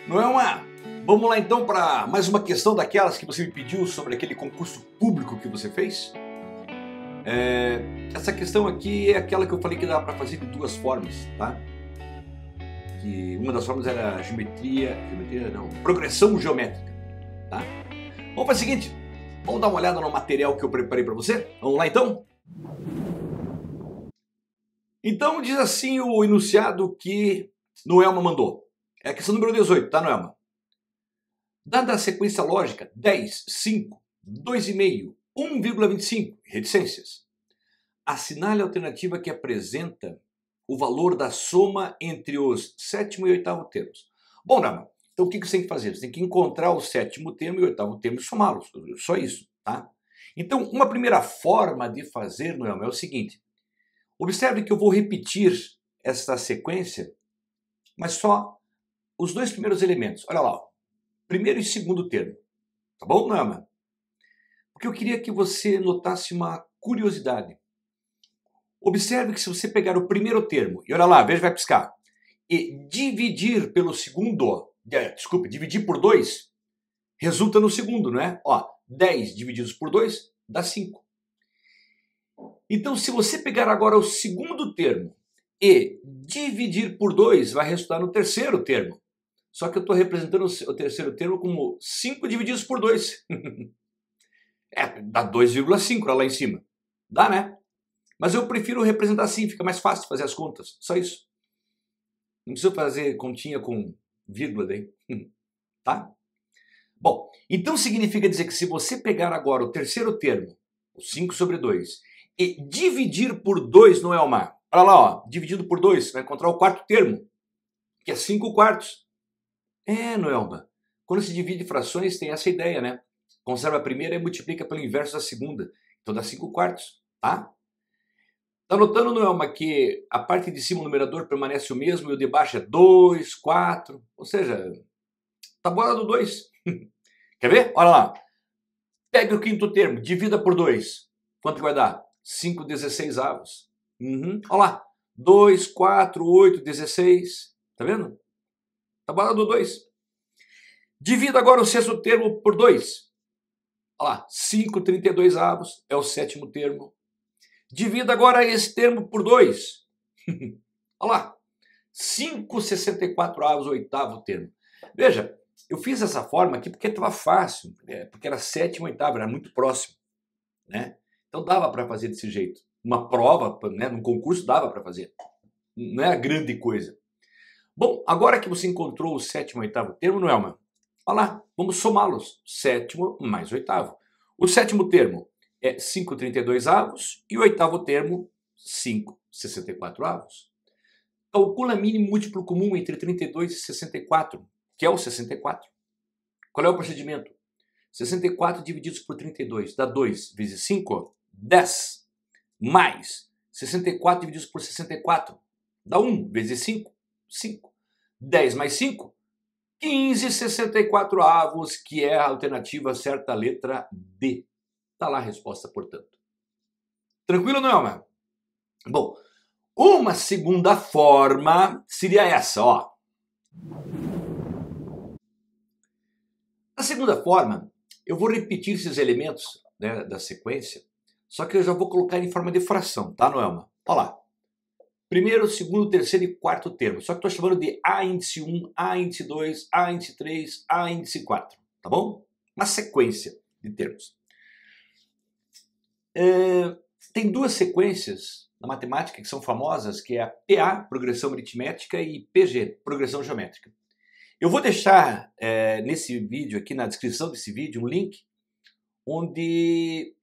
Não é uma... Vamos lá então para mais uma questão daquelas que você me pediu sobre aquele concurso público que você fez. Essa questão aqui é aquela que eu falei que dava para fazer de duas formas, tá? Que uma das formas era progressão geométrica, tá? Vamos fazer o seguinte, vamos dar uma olhada no material que eu preparei para você? Vamos lá então? Então diz assim o enunciado que Noelma mandou. É a questão número 18, tá, Noelma? Dada a sequência lógica 10, 5, 2,5, 1,25, reticências, assinale a alternativa que apresenta o valor da soma entre os sétimo e oitavo termos. Bom, Noelma, então o que você tem que fazer? Você tem que encontrar o sétimo termo e o oitavo termo e somá-los. Só isso, tá? Então, uma primeira forma de fazer, Noelma, é o seguinte. Observe que eu vou repetir esta sequência, mas só os dois primeiros elementos. Olha lá, ó. Primeiro e segundo termo. Tá bom, Noelma? Porque eu queria que você notasse uma curiosidade. Observe que se você pegar o primeiro termo, e olha lá, veja, vai piscar, e dividir pelo segundo, dividir por 2, resulta no segundo, não é? Ó, 10 divididos por 2 dá 5. Então, se você pegar agora o segundo termo e dividir por 2, vai resultar no terceiro termo. Só que eu estou representando o terceiro termo como 5 divididos por 2. Dá 2,5 lá em cima. Dá, né? Mas eu prefiro representar assim, fica mais fácil fazer as contas. Só isso. Não precisa fazer continha com vírgula daí. Tá? Bom, então significa dizer que se você pegar agora o terceiro termo, o 5 sobre 2, e dividir por 2, Noelma, olha lá, ó, dividido por 2, você vai encontrar o quarto termo, que é 5 quartos. Noelma, quando se divide frações tem essa ideia, né? Conserva a primeira e multiplica pelo inverso da segunda. Então dá 5 quartos, tá? Tá notando, Noelma, que a parte de cima, o numerador, permanece o mesmo e o de baixo é 2, 4, ou seja, tabuada do 2. Quer ver? Olha lá. Pegue o quinto termo, divida por 2. Quanto que vai dar? 5/16. Olha lá. 2, 4, 8, 16. Tá vendo? Tabuada do 2. Divida agora o sexto termo por 2. Olha lá. 5/32 é o sétimo termo. Divida agora esse termo por 2. Olha lá. 5/64, o oitavo termo. Veja, eu fiz essa forma aqui porque estava fácil, porque era sétimo e oitavo, era muito próximo, né? Então dava para fazer desse jeito. Uma prova, né, num concurso dava para fazer. Não é a grande coisa. Bom, agora que você encontrou o sétimo e oitavo termo, Noelma, olha lá, vamos somá-los. Sétimo mais oitavo. O sétimo termo é 5/32 e o oitavo termo 5/64. Calcula mínimo múltiplo comum entre 32 e 64, que é o 64. Qual é o procedimento? 64 divididos por 32 dá 2 vezes 5, 10. Mais 64 divididos por 64 dá 1 vezes 5, 5. 10 mais 5, 15/64, que é a alternativa certa, a letra D. Está lá a resposta, portanto. Tranquilo, Noelma? Bom, uma segunda forma seria essa, ó. Na segunda forma, eu vou repetir esses elementos, né, da sequência, só que eu já vou colocar em forma de fração, tá, Noelma? Olha lá. Primeiro, segundo, terceiro e quarto termo. Só que estou chamando de A índice 1, A índice 2, A índice 3, A índice 4. Tá bom? Uma sequência de termos. Tem duas sequências na matemática que são famosas, que é a PA, progressão aritmética, e PG, progressão geométrica. Eu vou deixar nesse vídeo, aqui na descrição desse vídeo, um link onde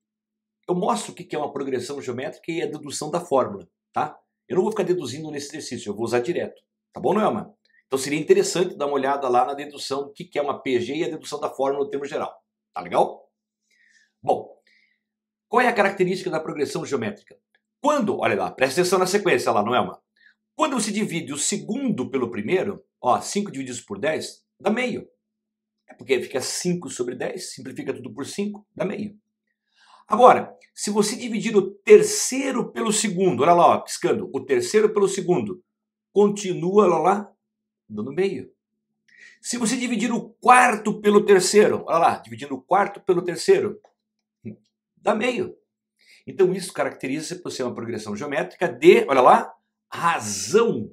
eu mostro o que é uma progressão geométrica e a dedução da fórmula, tá? Eu não vou ficar deduzindo nesse exercício, eu vou usar direto. Tá bom, Noelma? Então seria interessante dar uma olhada lá na dedução do que é uma PG e a dedução da fórmula no termo geral. Tá legal? Bom, qual é a característica da progressão geométrica? Quando, olha lá, presta atenção na sequência lá, Noelma. Quando você divide o segundo pelo primeiro, ó, 5 divididos por 10, dá meio. É porque fica 5 sobre 10, simplifica tudo por 5, dá meio. Agora, se você dividir o terceiro pelo segundo, olha lá, ó, piscando, o terceiro pelo segundo, continua lá, dando meio. Se você dividir o quarto pelo terceiro, olha lá, dividindo o quarto pelo terceiro, dá meio. Então isso caracteriza por ser uma progressão geométrica de, olha lá, razão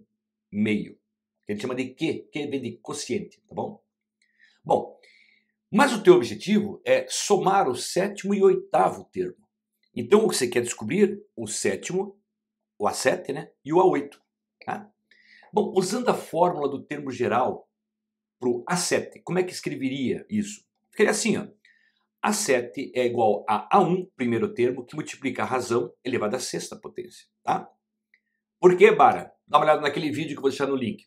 meio. Que a gente chama de Q vem de quociente, tá bom? Bom, mas o teu objetivo é somar o sétimo e o oitavo termo. Então você quer descobrir o sétimo, o A7, né, e o A8. Tá? Bom, usando a fórmula do termo geral para o A7, como é que escreveria isso? Ficaria assim, ó. A7 é igual a A1, primeiro termo, que multiplica a razão elevada à sexta potência. Tá? Por quê, Bara? Dá uma olhada naquele vídeo que eu vou deixar no link.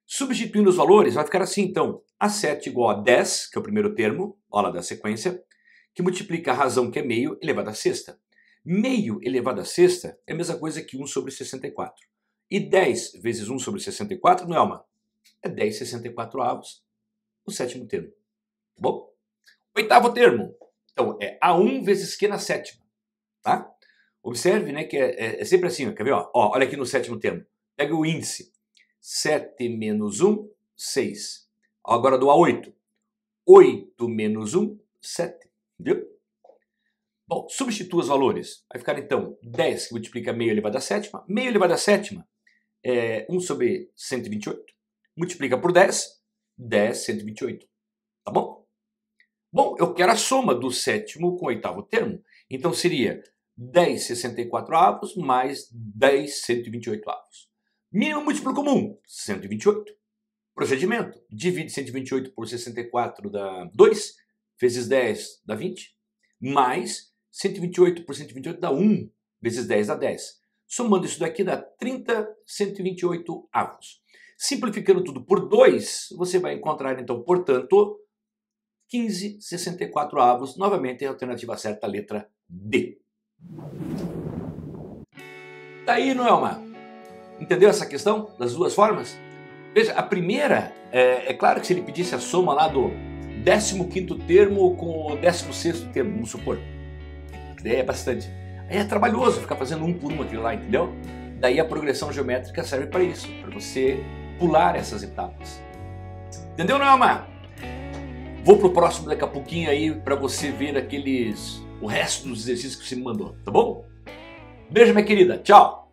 Substituindo os valores, vai ficar assim, então. A7 igual a 10, que é o primeiro termo, olha da sequência, que multiplica a razão, que é meio, elevado à sexta. Meio elevado à sexta é a mesma coisa que 1 sobre 64. E 10 vezes 1 sobre 64, não é uma? É 10/64avos, o sétimo termo. Tá bom? Oitavo termo. Então, é A1 vezes Q na sétima. Tá? Observe, né, que é sempre assim, ó, quer ver? Ó, olha aqui no sétimo termo. Pega o índice. 7 menos 1, 6. Agora do A8. 8 menos 1, 7. Entendeu? Bom, substitua os valores. Vai ficar então 10 que multiplica meio elevado à sétima. Meio elevado à sétima é 1 sobre 128. Multiplica por 10, 10/128. Tá bom? Bom, eu quero a soma do sétimo com o oitavo termo. Então seria 10/64avos mais 10/128avos. Mínimo múltiplo comum, 128. Procedimento, divide 128 por 64 dá 2, vezes 10 dá 20, mais 128 por 128 dá 1, vezes 10 dá 10. Somando isso daqui dá 30/128avos. Simplificando tudo por 2, você vai encontrar então, portanto, 15/64avos, novamente a alternativa certa, a letra D. Tá aí, Noelma? Entendeu essa questão das duas formas? Veja, a primeira, é claro que se ele pedisse a soma lá do 15º termo com o 16º termo, vamos supor, que daí é bastante. Aí é trabalhoso ficar fazendo um por um aquilo lá, entendeu? Daí a progressão geométrica serve para isso, para você pular essas etapas. Entendeu, Noelma? Vou pro próximo daqui a pouquinho aí para você ver o resto dos exercícios que você me mandou, tá bom? Beijo, minha querida. Tchau!